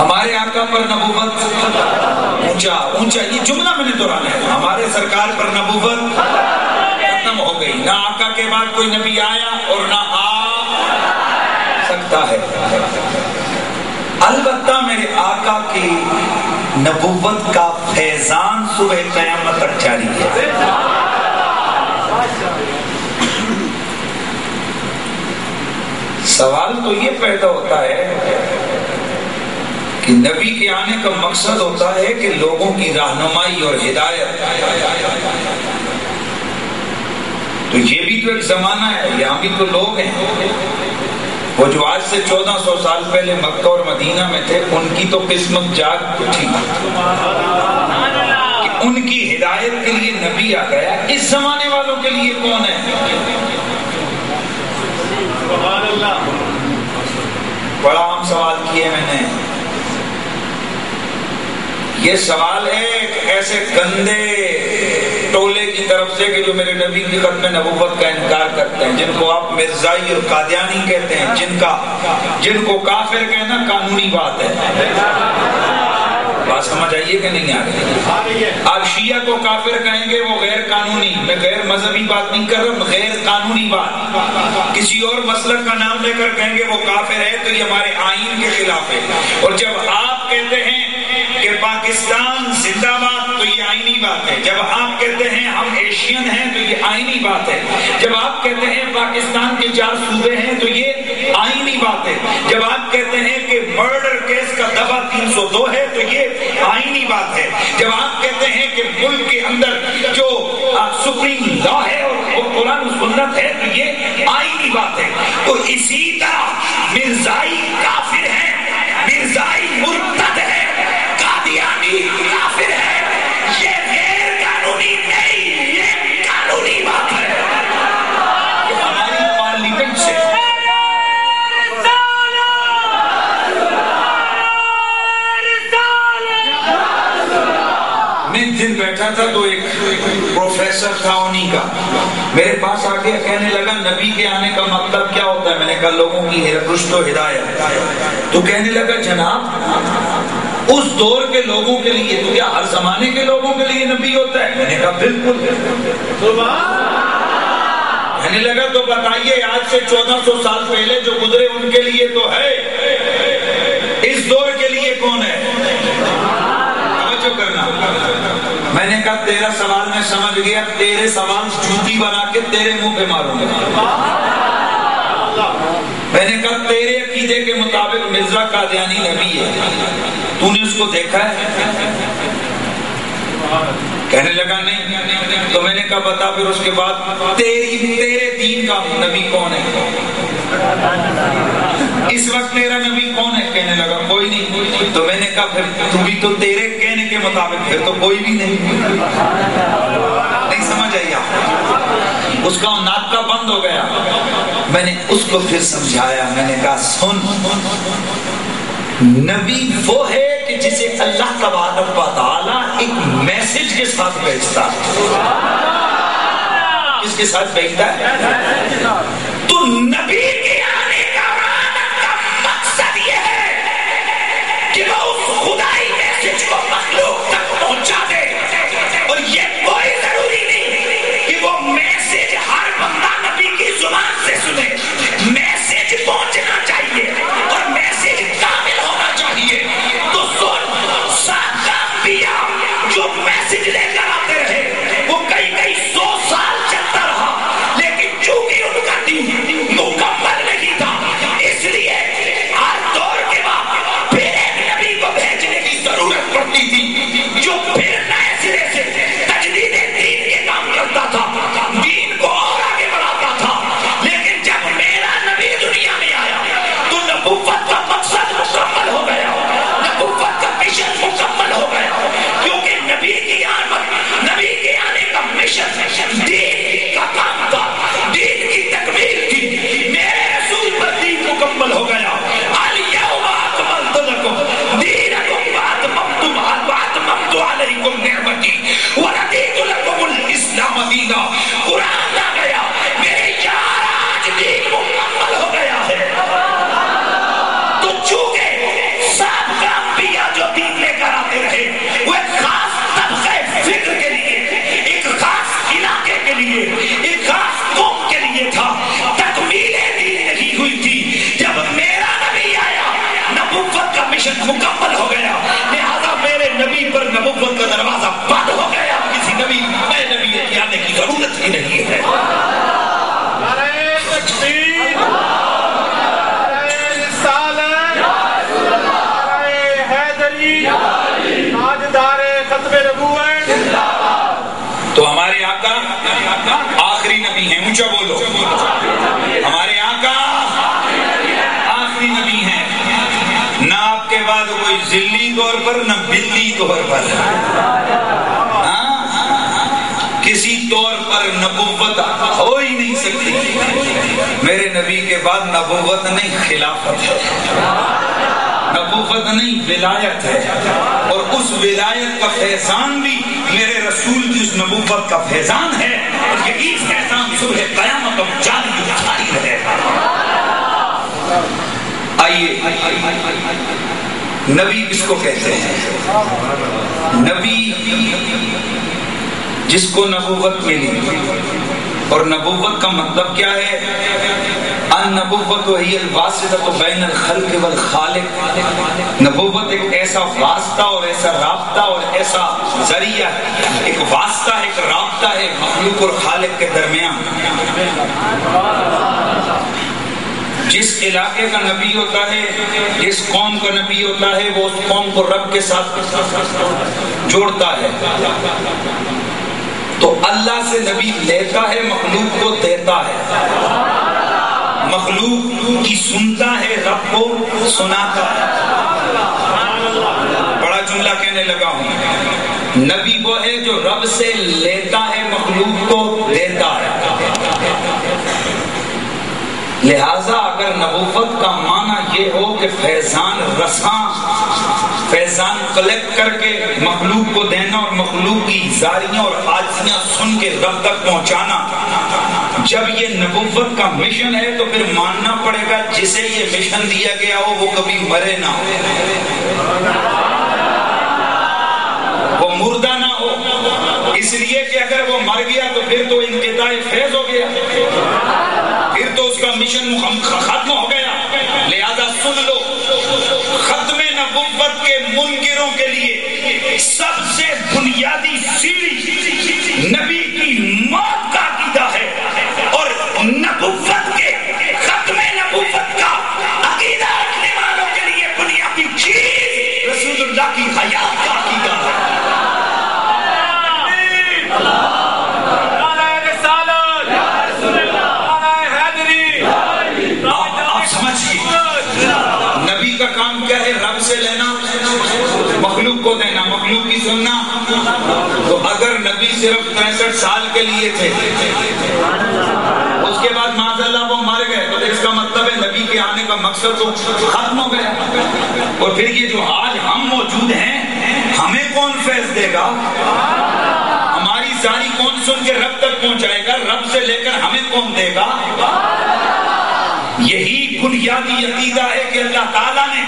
ہمارے آقا پر نبوت اونچا اونچا، یہ جملہ میں نے دہرانا ہے، ہمارے سرکار پر نبوت ختم ہو گئی، نہ آقا کے بعد کوئی نبی آیا اور نہ آ سکتا ہے۔ البتہ میرے آقا کی نبوت کا فیضان صبح قیامت تک جاری ہے۔ سوال تو یہ پیدا ہوتا ہے کہ نبی کے آنے کا مقصد ہوتا ہے کہ لوگوں کی رہنمائی اور ہدایت، تو یہ بھی تو ایک زمانہ ہے، یہاں بھی تو لوگ ہیں، وہ جو آج سے 1400 سال پہلے مکہ اور مدینہ میں تھے، ان کی تو قسمت جاگ اٹھی کہ ان کی ہدایت کے لیے نبی آ گیا۔ اس زمانے والوں کے لیے کون ہے؟ بڑا عام سوال کیے میں نے، یہ سوال ہے ایک ایسے گندے ٹولے کی طرف سے کہ جو میرے نبی کی ختم نبوت کا انکار کرتے ہیں، جن کو آپ مرزائی اور قادیانی کہتے ہیں، جن کو کافر کہنا قانونی بات ہے۔ بات سمجھ آئیے کہ نہیں آ رہی؟ آپ شیعہ کو کافر کہیں گے وہ غیر قانونی، میں غیر مذہبی بات نہیں کر رہا، غیر قانونی بات، کسی اور مسلک کا نام لے کر کہیں گے وہ کافر ہے تو یہ ہمارے آئین کے خلاف ہے۔ اور جب آپ کہتے ہیں کہ پاکستان زندہ باد تو یہ آئینی بات ہے، جب آپ کہتے ہیں ہم ایشین ہیں تو یہ آئینی بات ہے، جب آپ کہتے ہیں پاکستان کے 4 صوبے ہیں تو یہ آئینی بات ہے، جب آپ کہتے ہیں کہ مرڈر کیس کا دفعہ 302 ہے تو یہ آئینی بات ہے، جب آپ کہتے ہیں کہ ملک کے اندر جو سپریم لا ہے اور قرآن و سنت ہے تو یہ آئینی بات ہے۔ تو اسی طرح مرزائی کافر ہے، مرزائی مرتد ہے، قادیانی کافر ہے، یہ غیر قانونی نہیں، یہ قانونی بات ہے۔ یہ ہماری پارلیمنٹ سے میں دن بیٹھا تھا تو ایک پروفیسر تھا انہی کا، میرے پاس آ کے کہنے لگا نبی کے آنے کا مطلب کیا ہوتا ہے؟ میں نے کہا لوگوں کی رشد و ہدایت۔ تو کہنے لگا جناب اس دور کے لوگوں کے لیے تو کیا ہر زمانے کے لوگوں کے لیے نبی ہوتا ہے؟ میں نے کہا بالکل۔ کہنے لگا تو بتائیے آج سے 1400 سال پہلے جو گزرے ان کے لیے تو ہے، اس دور کے لیے کون ہے؟ توجہ کرنا۔ میں نے کہا تیرا سوال میں سمجھ گیا، تیرے سوال جوتی بنا کے تیرے منہ پہ ماروں گا۔ میں نے کہا تیرے عقیدے کے مطابق مرزا قادیانی نبی ہے، تو نے اس کو دیکھا ہے؟ کہنے لگا نہیں۔ تو میں نے کہا بتا پھر اس کے بعد تیرے دین کا نبی کون ہے؟ اس وقت تیرا نبی کون ہے؟ کہنے لگا کوئی نہیں۔ تو میں نے کہا پھر تم بھی تو تیرے کہنے کے مطابق پھر تو کوئی بھی نہیں۔ نہیں سمجھ آئی آپ؟ اس کا ناطقہ بند ہو گیا۔ میں نے اس کو پھر سمجھایا، میں نے کہا سن، نبی وہ ہے کہ جسے اللہ تبارک و تعالی ایک میسج کے ساتھ بھیجتا ہے۔ کس کے ساتھ بھیجتا ہے؟ تو نبی کے آنے کا مقصد یہ ہے کہ وہ اس خدائی میسج کو مخلوق تک پہنچا دے، اور یہ کوئی ضروری نہیں کہ وہ میسج ہر بندہ نبی کی زبان سے سنے، میسج پہنچنا چاہیے اور میسج کامل ہونا چاہیے۔ تو سن، سادہ انبیاء جو میسج لے کر آتے رہے وہ کئی 100 سال چلتا رہا، لیکن چونکہ ان کا دین مکمل آقا آخری نبی ہیں. اونچا بولو. ہمارے آقا آخری نبی ہیں. نہ آپ کے بعد کوئی ذلی طور پر نہ بلی طور پر کسی طور پر نبوت ہو ہی نہیں سکتی. میرے نبی کے بعد نبوت نہیں خلافت ہے, نبوت نہیں ولایت ہے. اور اس ولایت کا فیضان بھی میرے رسول کی اس نبوت کا فیضان ہے. اور یہی فیضان صبح قیامت اور جاری جاری ہے. آئیے, نبی کس کو کہتے ہیں؟ نبی جس کو نبوت ملی. اور نبوت کا مطلب کیا ہے؟ النبوت وہی الواسطہ بین الخلق والخالق. نبوت ایک ایسا واسطہ اور ایسا رابطہ اور ایسا ذریعہ ہے, ایک واسطہ ہے, ایک رابطہ ہے مخلوق اور خالق کے درمیان. جس علاقے کا نبی ہوتا ہے, جس قوم کا نبی ہوتا ہے, وہ اس قوم کو رب کے ساتھ جوڑتا ہے. تو اللہ سے نبی لیتا ہے, مخلوق کو دیتا ہے. مخلوق کی سنتا ہے, رب کو سناتا ہے. بڑا جملہ کہنے لگا ہوں. نبی وہ ہے جو رب سے لیتا ہے, مخلوق کو دیتا ہے. لہذا اگر نبوت کا معنی یہ ہو کہ فیضان رساں, فیضان کلیکٹ کر کے مخلوق کو دینا اور مخلوق کی زاریاں اور عاجزیاں سن کے رب تک پہنچانا, جب یہ نبوت کا مشن ہے تو پھر ماننا پڑے گا جسے یہ مشن دیا گیا ہو وہ کبھی مرے نہ ہو, وہ مردہ نہ ہو. اس لیے کہ اگر وہ مر گیا تو پھر تو انقطاع فیض ہو گیا, پھر تو اس کا مشن ختم ہو گیا. لہذا سن لو, ختم نبوت کے منکروں کے لیے سب سے بنیادی سیڑھی نبی کی موت کا عقیدہ ہے. اور نبوت کے ختم نبوت کا عقیدہ رکھنے والوں کے لیے بنیادی چیز رسول اللہ کی حیات کا عقیدہ ہے. نبی کا کام کیا ہے؟ رب سے لینا, مخلوق کو دینا, مخلوق کی سننا. تو اگر نبی صرف 63 سال کے لیے تھے, اس کے بعد معاذ اللہ وہ مر گئے, تو اس کا مطلب ہے نبی کے آنے کا مقصد تو ختم ہو گیا. اور پھر یہ جو آج ہم موجود ہیں, ہمیں کون فیض دے گا؟ ہماری ساری کون سن کے رب تک پہنچائے گا؟ رب سے لے کر ہمیں کون دے گا؟ یہی بنیادی عقیدہ ہے کہ اللہ تعالیٰ نے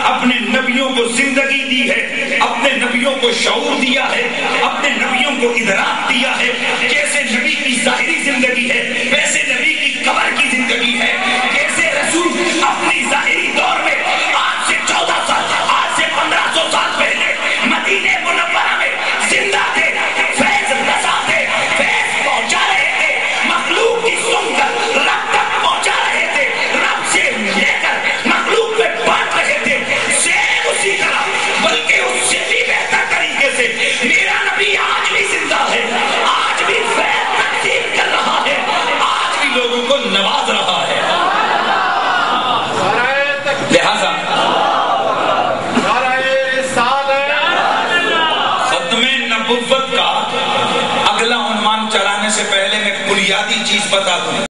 اپنے نبیوں کو زندگی دی ہے, اپنے نبیوں کو شعور دیا ہے, اپنے نبیوں کو ادراک دیا ہے. جیسے نبی کی ظاہری زندگی ہے ویسے نبی کی قبر کی زندگی ہے. جیسے رسول اپنی ظاہری دور میں آج سے 14 سال, آج سے 1500 سال پہلے مدینہ منورہ میں زندہ تھے, فیض رسا تھے, فیض پہنچا رہے تھے, مخلوق کی سن کر رب تک پہنچا رہے تھے, رب سے لے کر مخلوق پہ بانٹ رہے تھے. سیم اسی طرح بلکہ اس سے بھی بہتر طریقے سے میرا نبی آج بھی زندہ ہے, آج بھی فیض تقسیم کر رہا ہے, آج بھی لوگوں کو نواز رہا ہے. لہذا ختم نبوت کا اگلا عنوان چلانے سے پہلے میں بنیادی چیز بتا دوں.